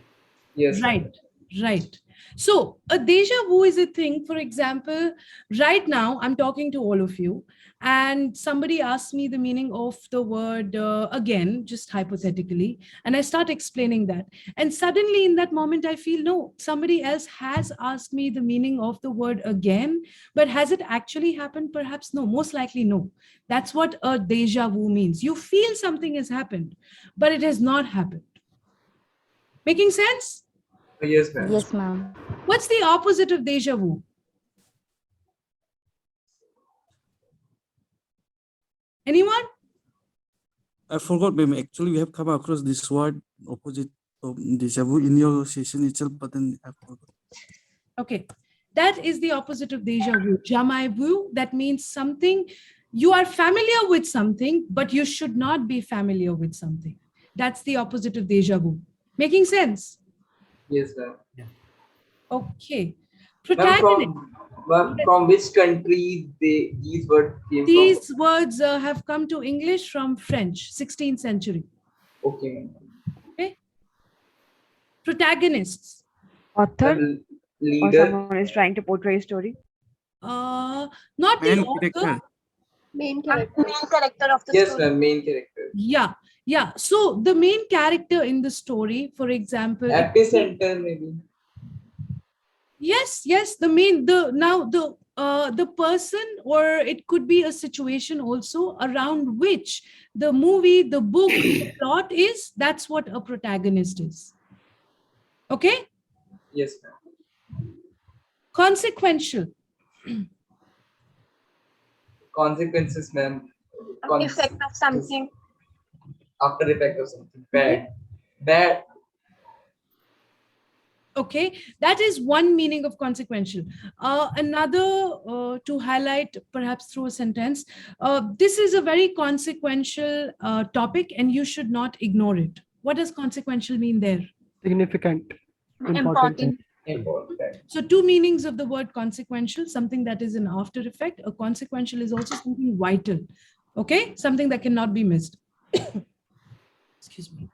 [SPEAKER 5] Yes. ma'am.
[SPEAKER 1] Right. Right. So a deja vu is a thing. For example, right now I'm talking to all of you, and somebody asks me the meaning of the word again, just hypothetically, and I start explaining that. And suddenly in that moment, I feel no, somebody else has asked me the meaning of the word again, but has it actually happened? Perhaps no, most likely no. That's what a deja vu means. You feel something has happened, but it has not happened. Making sense?
[SPEAKER 5] Yes, ma'am.
[SPEAKER 4] Yes, ma'am.
[SPEAKER 1] What's the opposite of deja vu? Anyone?
[SPEAKER 8] I forgot, ma'am. Actually, we have come across this word opposite of deja vu in your session itself, but then I forgot.
[SPEAKER 1] Okay. That is the opposite of deja vu. Jamais vu, that means something, you are familiar with something, but you should not be familiar with something. That's the opposite of deja vu. Making sense?
[SPEAKER 5] Yes, ma'am.
[SPEAKER 1] Okay.
[SPEAKER 5] Ma'am,
[SPEAKER 1] Protagonist.
[SPEAKER 5] from which country these words came from?
[SPEAKER 1] These words have come to English from French, 16th century.
[SPEAKER 5] Okay.
[SPEAKER 1] Okay. Protagonists.
[SPEAKER 6] Author
[SPEAKER 5] Ma'am,
[SPEAKER 6] or
[SPEAKER 5] leader.
[SPEAKER 6] someone is trying to portray a story.
[SPEAKER 1] Not the
[SPEAKER 8] Main
[SPEAKER 1] author.
[SPEAKER 8] character.
[SPEAKER 9] Main character of the
[SPEAKER 5] Yes,
[SPEAKER 9] story.
[SPEAKER 5] ma'am, main character.
[SPEAKER 1] Yeah. So the main character in the story, for example,
[SPEAKER 5] Epicenter, maybe.
[SPEAKER 1] yes, the person, or it could be a situation also around which the movie, the book, the plot is. That's what a protagonist is. Okay.
[SPEAKER 5] Yes, ma'am.
[SPEAKER 1] Consequential.
[SPEAKER 5] Consequences, ma'am.
[SPEAKER 9] Effect of something.
[SPEAKER 5] After effect of something bad. Bad.
[SPEAKER 1] Okay, that is one meaning of consequential. Another, to highlight perhaps through a sentence, this is a very consequential topic and you should not ignore it. What does consequential mean there?
[SPEAKER 7] Significant.
[SPEAKER 9] Important.
[SPEAKER 5] Important.
[SPEAKER 1] So two meanings of the word consequential: something that is an after effect. A consequential is also something vital. Okay, something that cannot be missed. Excuse me.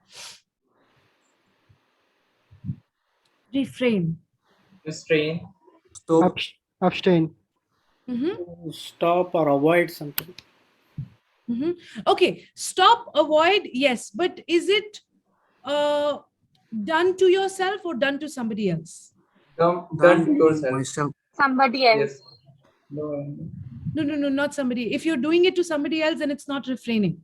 [SPEAKER 1] Refrain.
[SPEAKER 5] Restrain.
[SPEAKER 8] Stop.
[SPEAKER 7] Abstain.
[SPEAKER 2] Stop or avoid something.
[SPEAKER 1] Okay, stop, avoid, yes, but is it done to yourself or done to somebody else?
[SPEAKER 5] Done to yourself.
[SPEAKER 8] Myself.
[SPEAKER 9] Somebody else.
[SPEAKER 5] Yes.
[SPEAKER 1] No, not somebody. If you're doing it to somebody else, then it's not refraining.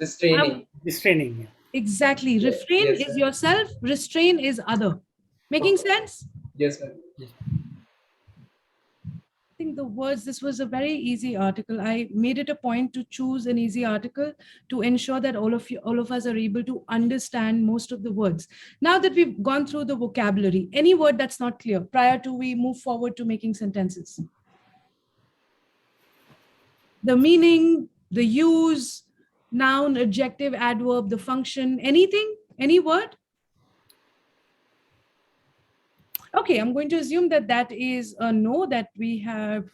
[SPEAKER 5] Restraining.
[SPEAKER 2] Restraining. Yeah.
[SPEAKER 1] Exactly. Refrain
[SPEAKER 5] Yes,
[SPEAKER 1] is
[SPEAKER 5] ma'am.
[SPEAKER 1] yourself, restrain is other. Making sense?
[SPEAKER 5] Yes, ma'am.
[SPEAKER 1] I think the words, this was a very easy article. I made it a point to choose an easy article to ensure that all of us are able to understand most of the words. Now that we've gone through the vocabulary, any word that's not clear prior to we move forward to making sentences? The meaning, the use, noun, adjective, adverb, the function, anything, any word? Okay, I'm going to assume that that is a no, that we have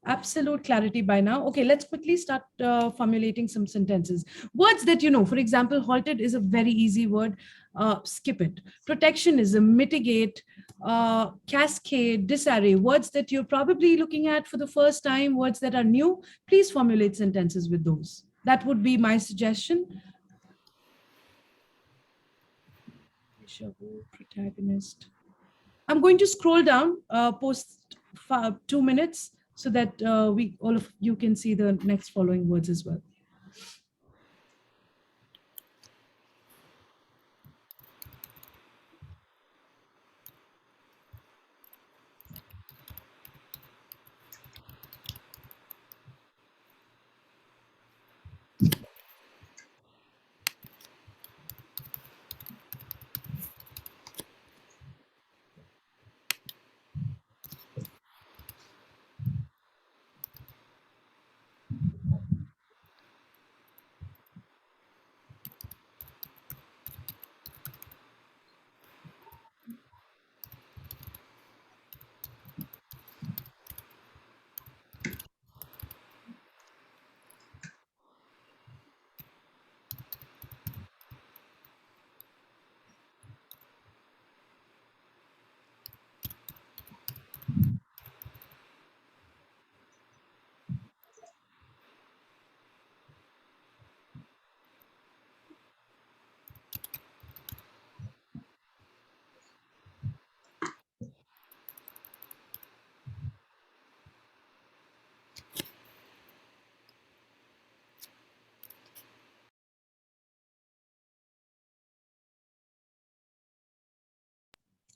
[SPEAKER 1] absolute clarity by now. Okay, let's quickly start formulating some sentences. Words that you know, for example, halted is a very easy word. Skip it. Protectionism, mitigate, cascade, disarray, words that you're probably looking at for the first time, words that are new. Please formulate sentences with those. That would be my suggestion. Protagonist. I'm going to scroll down post 2 minutes so that all of you can see the next following words as well.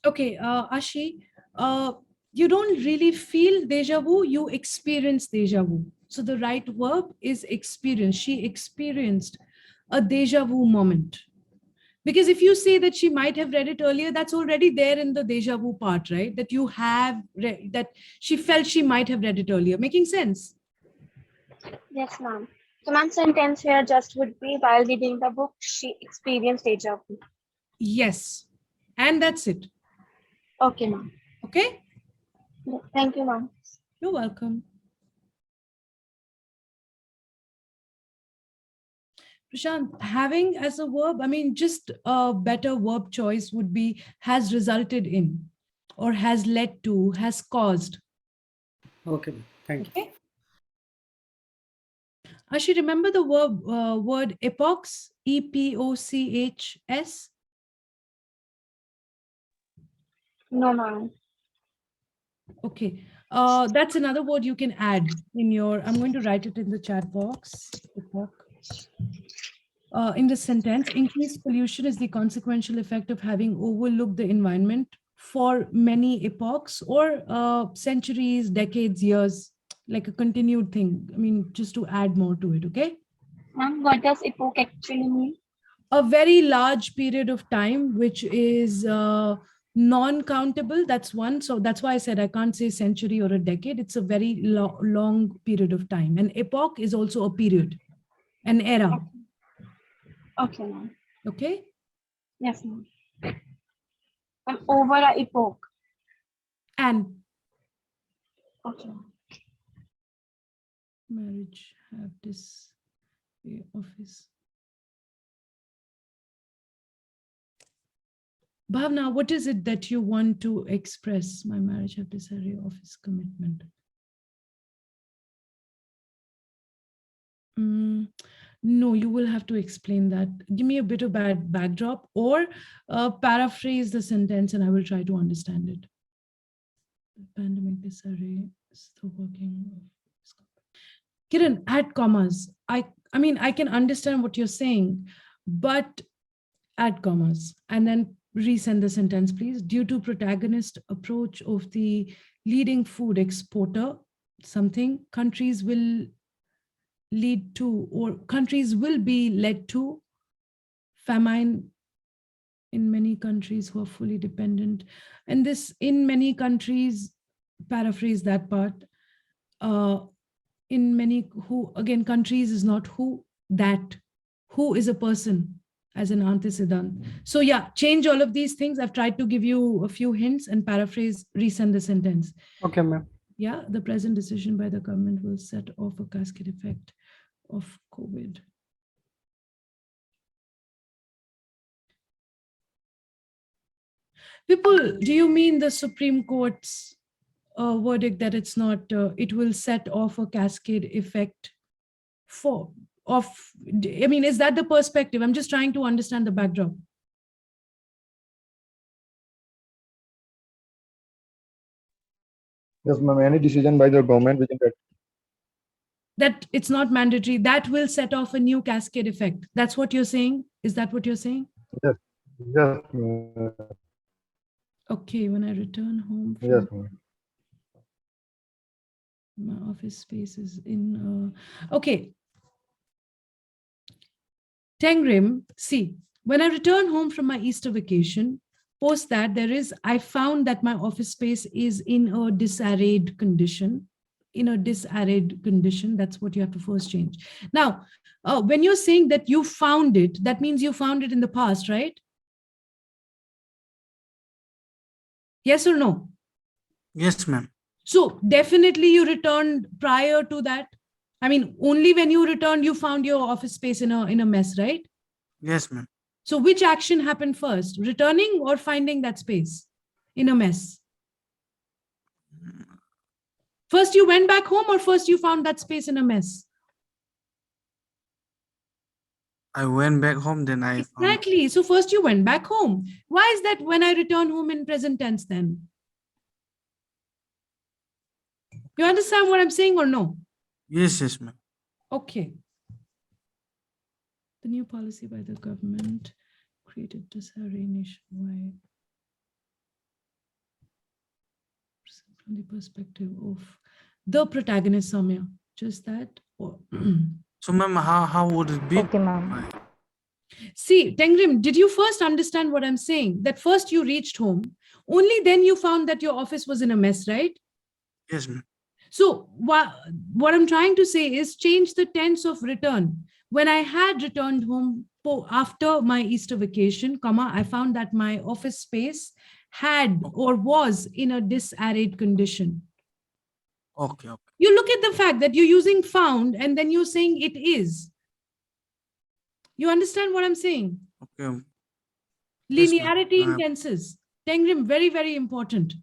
[SPEAKER 1] Okay, Ashi, you don't really feel deja vu, you experience deja vu. So the right verb is experience. She experienced a deja vu moment. Because if you say that she might have read it earlier, that's already there in the deja vu part, right? That you have that she felt she might have read it earlier. Making sense?
[SPEAKER 9] Yes, ma'am. So, ma'am, sentence here just would be while reading the book, she experienced deja vu.
[SPEAKER 1] Yes. And that's it.
[SPEAKER 9] Okay, ma'am.
[SPEAKER 1] Okay?
[SPEAKER 9] Thank you, ma'am.
[SPEAKER 1] You're welcome. Prashant, having as a verb, I mean, just a better verb choice would be has resulted in, or has led to, has caused.
[SPEAKER 2] Okay, thank you.
[SPEAKER 1] Okay. Ashi, remember the word epochs? EPOCHS?
[SPEAKER 9] No, ma'am.
[SPEAKER 1] Okay. That's another word you can add in your, I'm going to write it in the chat box. Epoch. In the sentence, increased pollution is the consequential effect of having overlooked the environment for many epochs or centuries, decades, years, like a continued thing. I mean, just to add more to it, okay?
[SPEAKER 9] Ma'am, what does epoch actually mean?
[SPEAKER 1] A very large period of time, which is non-countable. That's one. So that's why I said I can't say century or a decade. It's a very long period of time. An epoch is also a period, an era.
[SPEAKER 9] Okay, ma'am.
[SPEAKER 1] Okay?
[SPEAKER 9] Yes, ma'am. I'm over a epoch.
[SPEAKER 1] And
[SPEAKER 9] Okay.
[SPEAKER 1] marriage have this office. Bhavna, what is it that you want to express? My marriage have this area office commitment. No, you will have to explain that. Give me a bit of backdrop or paraphrase the sentence and I will try to understand it. The pandemic disarray is the working. Kiran, add commas. I mean, I can understand what you're saying, but add commas and then resend the sentence, please. Due to protagonist approach of the leading food exporter, something countries will lead to, or countries will be led to famine in many countries who are fully dependent. And this in many countries, paraphrase that part, in many who, again, countries is not who, that, who is a person as an antecedent. So yeah, change all of these things. I've tried to give you a few hints and paraphrase, resend the sentence.
[SPEAKER 7] Okay, ma'am.
[SPEAKER 1] Yeah, the present decision by the government will set off a cascade effect of COVID. People, do you mean the Supreme Court's verdict that it's not, it will set off a cascade effect I mean, is that the perspective? I'm just trying to understand the backdrop.
[SPEAKER 3] Yes, ma'am. Any decision by the government within
[SPEAKER 1] That it's not mandatory, that will set off a new cascade effect. That's what you're saying? Is that what you're saying?
[SPEAKER 3] Yes, yes, ma'am.
[SPEAKER 1] Okay, when I return home from
[SPEAKER 3] Yes, ma'am.
[SPEAKER 1] my office space is in, okay. Tengrim, see, when I return home from my Easter vacation, post that I found that my office space is in a disarrayed condition. That's what you have to first change. Now, when you're saying that you found it, that means you found it in the past, right? Yes or no?
[SPEAKER 8] Yes, ma'am.
[SPEAKER 1] So definitely you returned prior to that. I mean, only when you returned, you found your office space in a mess, right?
[SPEAKER 8] Yes, ma'am.
[SPEAKER 1] So which action happened first, returning or finding that space in a mess? First you went back home or first you found that space in a mess?
[SPEAKER 8] I went back home, then I found.
[SPEAKER 1] Exactly. So first you went back home. Why is that when I return home in present tense then? You understand what I'm saying or no?
[SPEAKER 8] Yes, yes, ma'am.
[SPEAKER 1] Okay. The new policy by the government created disarray nationwide. From the perspective of the protagonist, Samya, just that. Or
[SPEAKER 8] So, ma'am, how would it be?
[SPEAKER 4] Okay, ma'am.
[SPEAKER 1] See, Tengrim, did you first understand what I'm saying? That first you reached home, only then you found that your office was in a mess, right?
[SPEAKER 8] Yes, ma'am.
[SPEAKER 1] So what I'm trying to say is change the tense of return. When I had returned home after my Easter vacation, I found that my office space had or was in a disarrayed condition.
[SPEAKER 8] Okay, okay.
[SPEAKER 1] You look at the fact that you're using found and then you're saying it is. You understand what I'm saying?
[SPEAKER 8] Okay. Yes, ma'am.
[SPEAKER 1] Linearity in tenses. Tengrim, very, very important.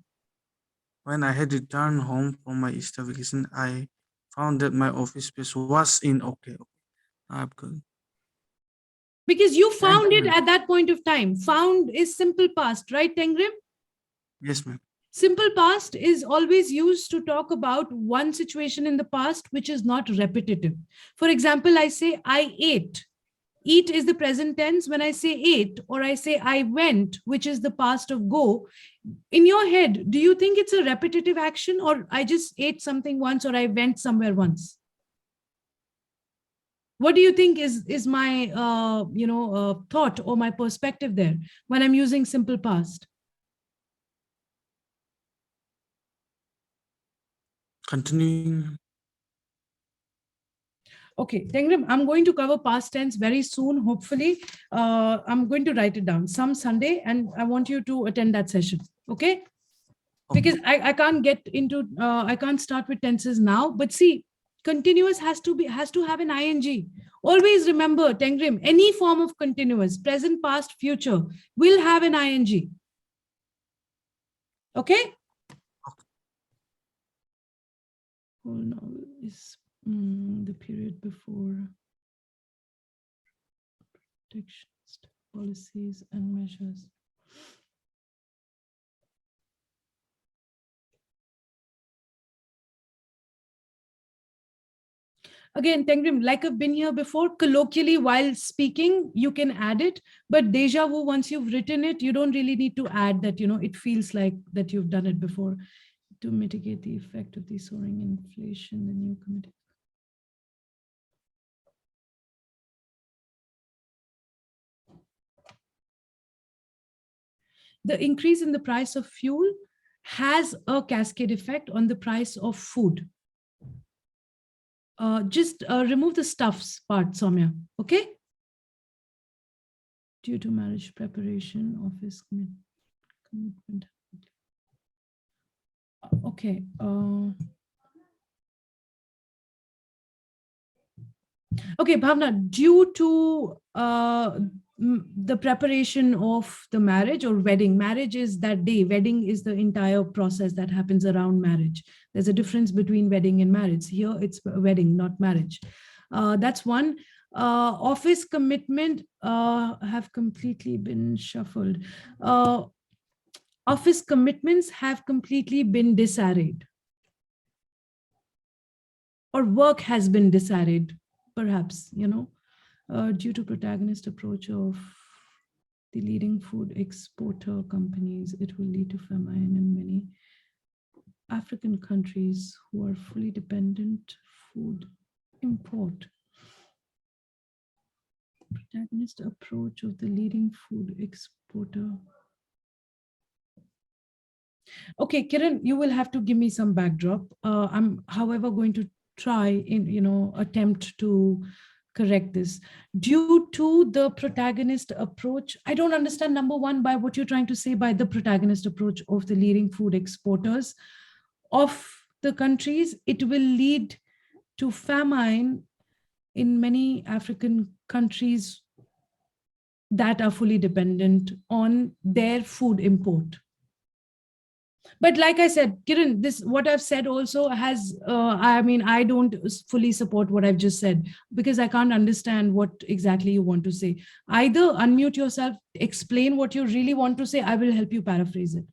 [SPEAKER 8] When I had returned home from my Easter vacation, I found that my office space was in okay. Good.
[SPEAKER 1] Because you
[SPEAKER 8] Thank
[SPEAKER 1] found
[SPEAKER 8] you,
[SPEAKER 1] it
[SPEAKER 8] ma'am.
[SPEAKER 1] at that point of time. Found is simple past, right, Tengrim?
[SPEAKER 8] Yes, ma'am.
[SPEAKER 1] Simple past is always used to talk about one situation in the past which is not repetitive. For example, I say I ate. Eat is the present tense. When I say ate or I say I went, which is the past of go, in your head, do you think it's a repetitive action or I just ate something once or I went somewhere once? What do you think is my thought or my perspective there when I'm using simple past?
[SPEAKER 8] Continuing.
[SPEAKER 1] Okay, Tengrim, I'm going to cover past tense very soon, hopefully. I'm going to write it down some Sunday and I want you to attend that session. Okay? Because I can't get into, I can't start with tenses now, but see, continuous has to have an ing. Always remember, Tengrim, any form of continuous, present, past, future, will have an ing. Okay? Whole novel is the period before protectionist policies and measures. Again, Tengrim, like I've been here before, colloquially while speaking, you can add it, but deja vu, once you've written it, you don't really need to add that, it feels like that you've done it before. To mitigate the effect of the soaring inflation, the new committee. The increase in the price of fuel has a cascade effect on the price of food. Just remove the stuffs part, Soumya, okay? Due to marriage preparation, office commitment. Okay. Okay, Bhavna, due to the preparation of the marriage or wedding, marriage is that day, wedding is the entire process that happens around marriage. There's a difference between wedding and marriage. Here it's wedding, not marriage. That's one. Office commitment have completely been shuffled. Office commitments have completely been disarrayed. Or work has been disarrayed, perhaps, due to protagonist approach of the leading food exporter companies, it will lead to famine in many African countries who are fully dependent food import. Protagonist approach of the leading food exporter. Okay, Kiran, you will have to give me some backdrop. I'm, however, going to try in, attempt to correct this. Due to the protagonist approach, I don't understand, number one, by what you're trying to say by the protagonist approach of the leading food exporters of the countries, it will lead to famine in many African countries that are fully dependent on their food import. But like I said, Kiran, this what I've said also has, I don't fully support what I've just said because I can't understand what exactly you want to say. Either unmute yourself, explain what you really want to say. I will help you paraphrase it.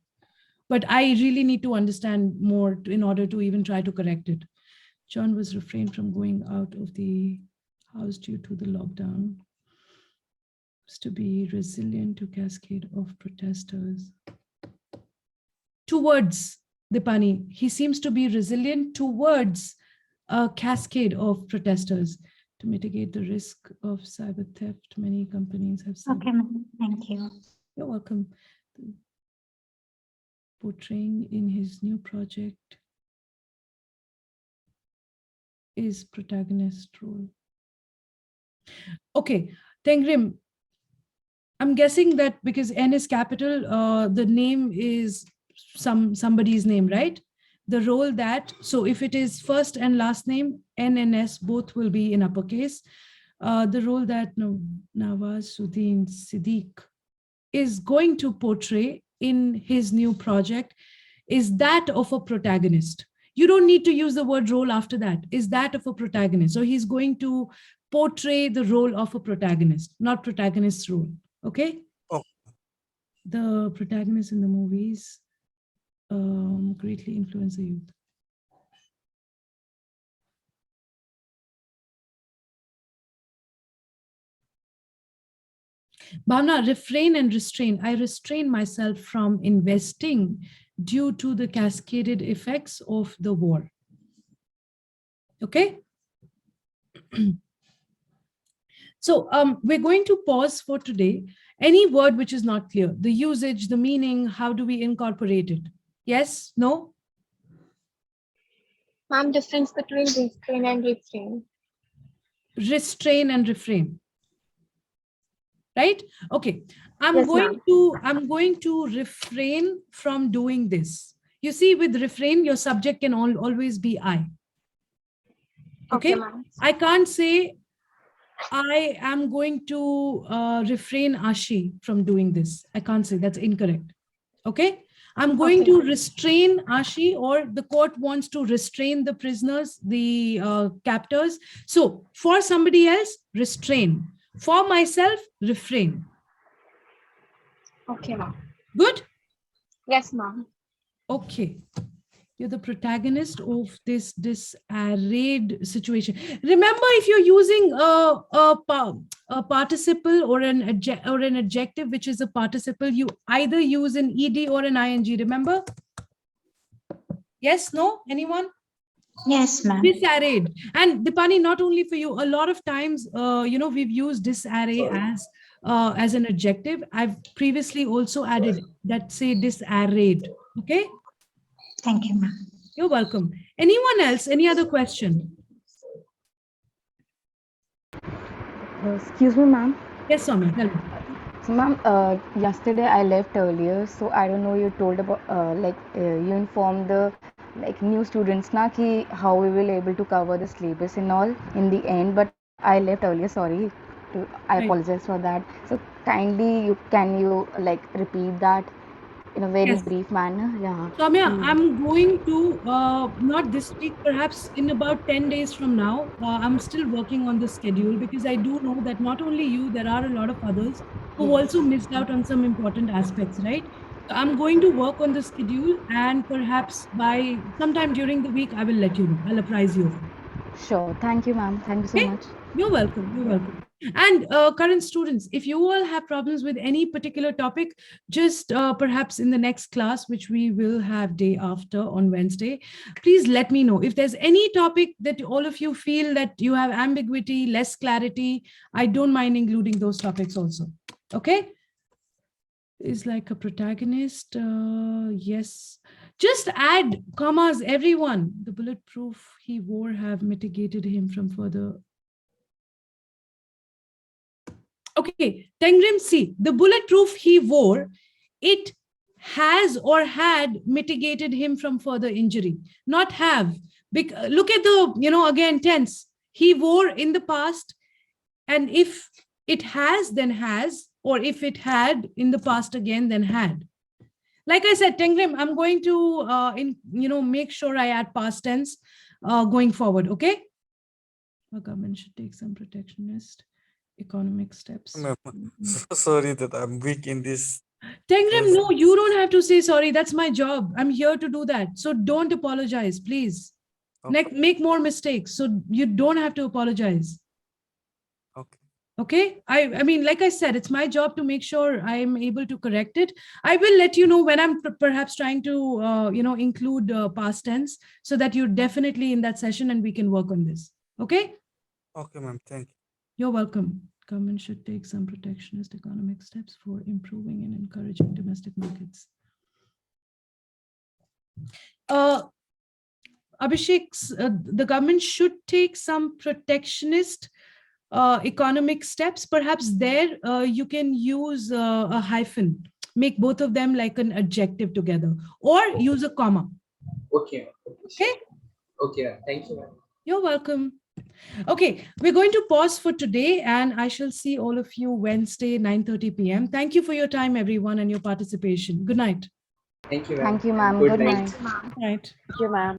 [SPEAKER 1] But I really need to understand more in order to even try to correct it. John was refrained from going out of the house due to the lockdown. To be resilient to cascade of protesters. Towards Dipani, he seems to be resilient towards a cascade of protesters. to mitigate the risk of cyber theft. Many companies have said.
[SPEAKER 10] Okay, ma'am. Thank you.
[SPEAKER 1] You're welcome. Portraying in his new project is protagonist role. Okay, Tengrim, I'm guessing that because N is capital, the name is somebody's name, right? The role that, so if it is first and last name, N and S both will be in uppercase. The role that Nawazuddin Siddiq is going to portray in his new project is that of a protagonist. You don't need to use the word role after that, is that of a protagonist. So he's going to portray the role of a protagonist, not protagonist's role. Okay?
[SPEAKER 8] Oh.
[SPEAKER 1] The protagonists in the movies greatly influence the youth. Bhavna, refrain and restrain. I restrain myself from investing due to the cascaded effects of the war. Okay? So we're going to pause for today. Any word which is not clear, the usage, the meaning, how do we incorporate it? Yes? No?
[SPEAKER 9] Ma'am, difference between restrain and refrain.
[SPEAKER 1] Restrain and refrain. Right? Okay. I'm
[SPEAKER 9] Yes,
[SPEAKER 1] going to refrain from doing this. You see, with refrain, your subject can always be I. Okay?
[SPEAKER 9] ma'am.
[SPEAKER 1] I can't say I am going to refrain Ashi from doing this. I can't say, that's incorrect. Okay? I'm going to restrain Ashi, or the court wants to restrain the prisoners, the captors. So for somebody else, restrain. For myself, refrain.
[SPEAKER 9] Okay, ma'am.
[SPEAKER 1] Good?
[SPEAKER 9] Yes, ma'am.
[SPEAKER 1] Okay. You're the protagonist of this disarrayed situation. Remember, if you're using a participle or an adjective, which is a participle, you either use an ed or an ing. Remember? Yes, no? Anyone?
[SPEAKER 10] Yes, ma'am.
[SPEAKER 1] Disarrayed. And Dipani, not only for you, a lot of times, we've used disarray as an adjective. I've previously also added that, say disarrayed. Okay?
[SPEAKER 10] Thank you, ma'am.
[SPEAKER 1] You're welcome. Anyone else? Any other question?
[SPEAKER 4] Excuse me, ma'am.
[SPEAKER 1] Yes, Swami, tell me.
[SPEAKER 4] So, ma'am, yesterday I left earlier, so I don't know. You told about you informed the new students na ki how we will able to cover the syllabus and all in the end. But I left earlier. Sorry, I apologize for that. So kindly, can you repeat that in a very brief manner? Yeah.
[SPEAKER 1] Soumya, I'm going to, not this week, perhaps in about 10 days from now, I'm still working on the schedule, because I do know that not only you, there are a lot of others who also missed out on some important aspects, right? So I'm going to work on the schedule, and perhaps by sometime during the week, I will let you know. I'll apprise you.
[SPEAKER 4] Sure. Thank you, ma'am. Thank you so much.
[SPEAKER 1] You're welcome. You're welcome. And current students, if you all have problems with any particular topic, just perhaps in the next class, which we will have day after on Wednesday, please let me know. If there's any topic that all of you feel that you have ambiguity, less clarity, I don't mind including those topics also. Okay? Is like a protagonist. Yes. Just add commas, everyone. The bulletproof he wore have mitigated him from further. Okay, Tengrim, see, the bulletproof he wore, it has or had mitigated him from further injury, not have. Look at the, again, tense. He wore in the past, and if it has, then has, or if it had in the past again, then had. Like I said, Tengrim, I'm going to, make sure I add past tense going forward, okay? The government should take some protectionist economic steps.
[SPEAKER 8] So sorry that I'm weak in this.
[SPEAKER 1] Tengrim, no, you don't have to say sorry. That's my job. I'm here to do that. So don't apologize, please.
[SPEAKER 8] Okay.
[SPEAKER 1] Make more mistakes. So you don't have to apologize.
[SPEAKER 8] Okay.
[SPEAKER 1] Okay. I mean, like I said, it's my job to make sure I am able to correct it. I will let you know when I'm perhaps trying to, include past tense, so that you're definitely in that session and we can work on this. Okay.
[SPEAKER 8] Okay, ma'am. Thank you.
[SPEAKER 1] You're welcome. Government should take some protectionist economic steps for improving and encouraging domestic markets. Abhishek, the government should take some protectionist economic steps. Perhaps there you can use a hyphen, make both of them like an adjective together, or use a comma.
[SPEAKER 5] Okay.
[SPEAKER 1] Okay?
[SPEAKER 5] Okay. Thank you, ma'am.
[SPEAKER 1] You're welcome. Okay, we're going to pause for today, and I shall see all of you Wednesday, 9:30 p.m. Thank you for your time, everyone, and your participation. Good night.
[SPEAKER 5] Thank you, ma'am.
[SPEAKER 4] Thank you, ma'am.
[SPEAKER 5] Good
[SPEAKER 4] Good
[SPEAKER 5] night.
[SPEAKER 4] night.
[SPEAKER 1] Good night.
[SPEAKER 6] Thank you, ma'am.